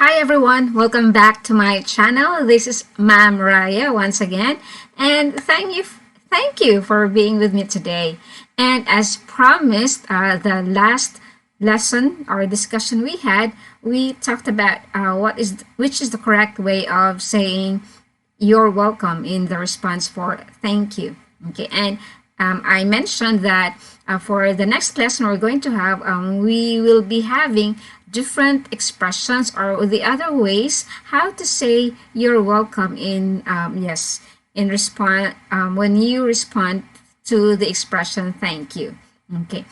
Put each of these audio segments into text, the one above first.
Hi everyone, welcome back to my channel. This is Ma'am Raya once again, and thank you for being with me today. And as promised, the last lesson or discussion we had, we talked about which is the correct way of saying you're welcome in the response for thank you. Okay, and I mentioned that for the next lesson we're going to have, we will be having different expressions or the other ways how to say you're welcome in in response when you respond to the expression thank you. Okay,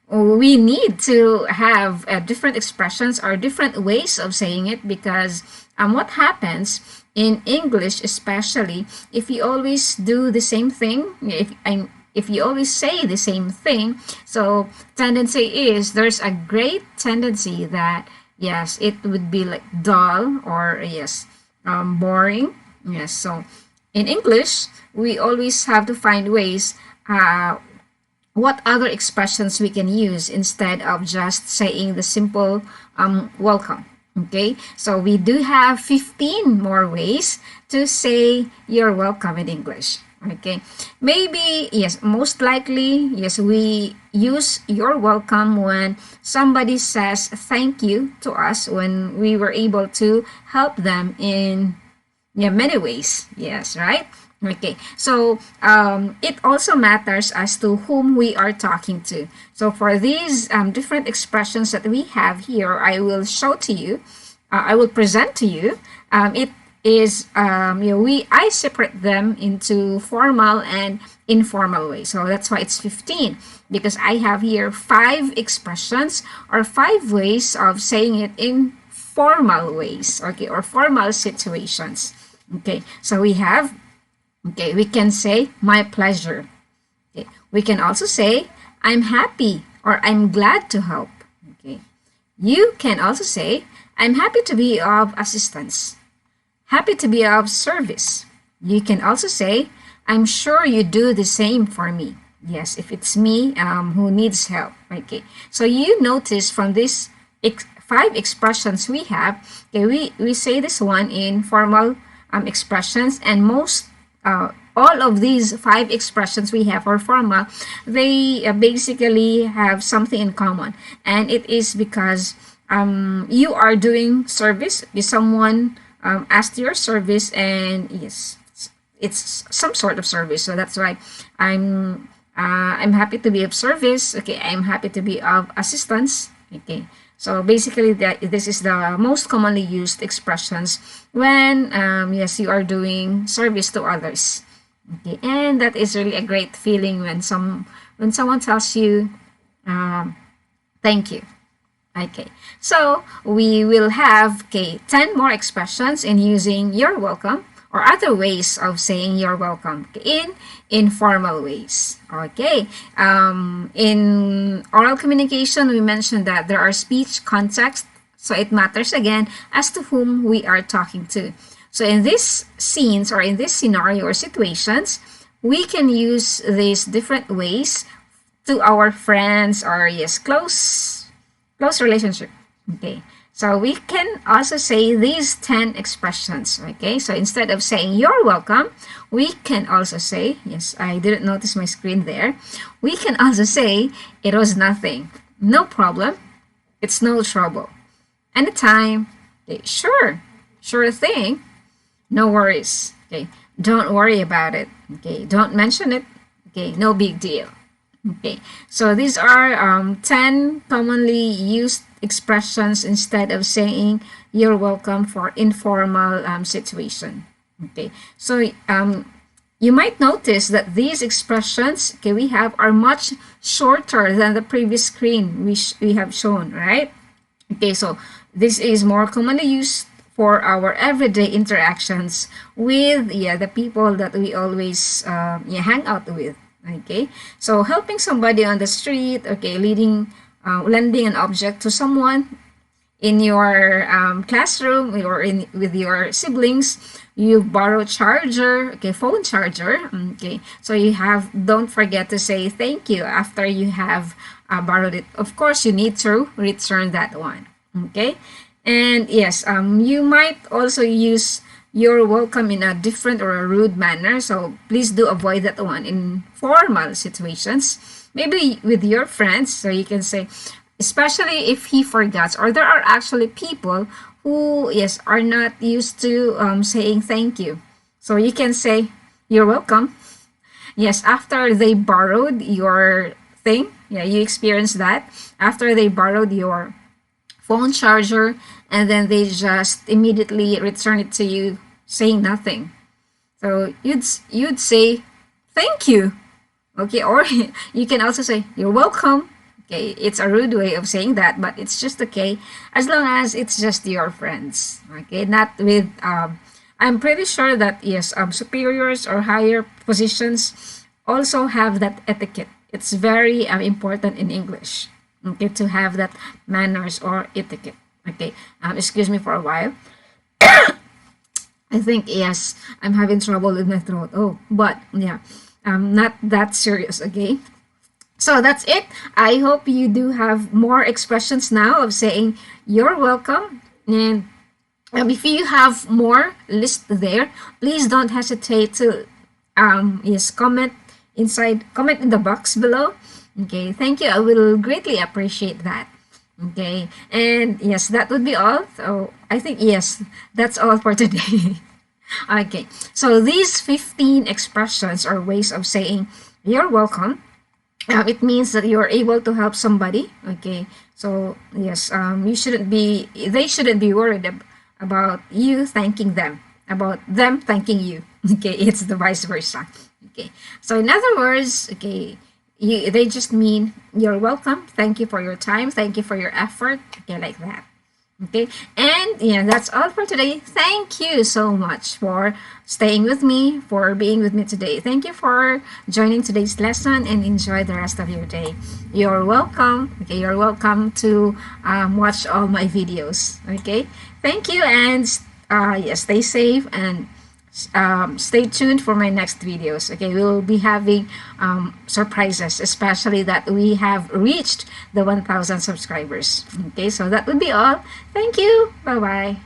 we need to have different expressions or different ways of saying it because what happens in English, especially if you always do the same thing, if you always say the same thing, so tendency is there's a great tendency that yes, it would be like dull or boring. Yes, so in English, we always have to find ways what other expressions we can use instead of just saying the simple welcome. Okay, so we do have 15 more ways to say you're welcome in English. Okay, maybe, yes, most likely, yes, we use you're welcome when somebody says thank you to us when we were able to help them in many ways. Yes, right? Okay, so it also matters as to whom we are talking to. So for these different expressions that we have here, I will show to you, I will present to you. It is I separate them into formal and informal ways. So that's why it's 15 because I have here 5 expressions or 5 ways of saying it in formal ways, okay, or formal situations. Okay, so we have, okay, we can say my pleasure. Okay, we can also say I'm happy or I'm glad to help. Okay, you can also say I'm happy to be of assistance. Happy to be of service. You can also say, I'm sure you do the same for me. Yes, if it's me who needs help. Okay, so you notice from these 5 expressions we have, okay, we say this one in formal expressions, and all of these 5 expressions we have are formal. They basically have something in common, and it is because you are doing service with someone asked your service, and yes, it's some sort of service. So that's why I'm happy to be of service. Okay, I'm happy to be of assistance. Okay, so basically this is the most commonly used expressions when yes, you are doing service to others. Okay, and that is really a great feeling when someone tells you thank you. Okay, so we will have 10 more expressions in using you're welcome or other ways of saying you're welcome in informal ways. Okay, in oral communication, we mentioned that there are speech context, so it matters again as to whom we are talking to. So in these scenes or in this scenario or situations, we can use these different ways to our friends or yes, close relationship. Okay, so we can also say these 10 expressions. Okay, so instead of saying you're welcome, we can also say, yes, I didn't notice my screen there, we can also say it was nothing, no problem, it's no trouble, anytime, okay, sure thing, no worries, okay, don't worry about it, okay, don't mention it, okay, no big deal. Okay, so these are 10 commonly used expressions instead of saying you're welcome for informal situation. Okay, so you might notice that these expressions, okay, we have are much shorter than the previous screen we have shown, right? Okay, so this is more commonly used for our everyday interactions with the people that we always hang out with. Okay, so helping somebody on the street, okay, lending an object to someone in your classroom or with your siblings, you borrow charger, okay, phone charger, okay, so don't forget to say thank you after you have borrowed it. Of course, you need to return that one. Okay, And yes, you might also use you're welcome in a different or a rude manner. So please do avoid that one in formal situations. Maybe with your friends, so you can say, especially if he forgets, or there are actually people who, yes, are not used to saying thank you. So you can say, you're welcome. Yes, after they borrowed your thing, yeah, you experienced that. After they borrowed your phone charger and then they just immediately return it to you saying nothing. So you'd say thank you. Okay, or you can also say you're welcome. Okay, it's a rude way of saying that, but it's just okay as long as it's just your friends. Okay, not with I'm pretty sure that yes, superiors or higher positions also have that etiquette. It's very important in English. Okay, to have that manners or etiquette. Okay, excuse me for a while. I think yes, I'm having trouble with my throat. Oh, but yeah, not that serious. Okay, so that's it. I hope you do have more expressions now of saying you're welcome. And if you have more list there, please don't hesitate to yes, comment in the box below. Okay, thank you. I will greatly appreciate that. Okay, and yes, that would be all. So I think yes, that's all for today. Okay, so these 15 expressions or ways of saying you're welcome, it means that you're able to help somebody. Okay, so yes, they shouldn't be worried about you thanking them, about them thanking you. Okay, it's the vice versa. Okay, so in other words, okay, they just mean you're welcome, thank you for your time, thank you for your effort. Okay, like that. Okay, and yeah, that's all for today. Thank you so much for staying with me, for being with me today. Thank you for joining today's lesson and enjoy the rest of your day. You're welcome. Okay, you're welcome to watch all my videos. Okay, thank you, and yeah, stay safe and stay tuned for my next videos. Okay, we will be having surprises, especially that we have reached the 1,000 subscribers. Okay, so that would be all. Thank you. Bye bye.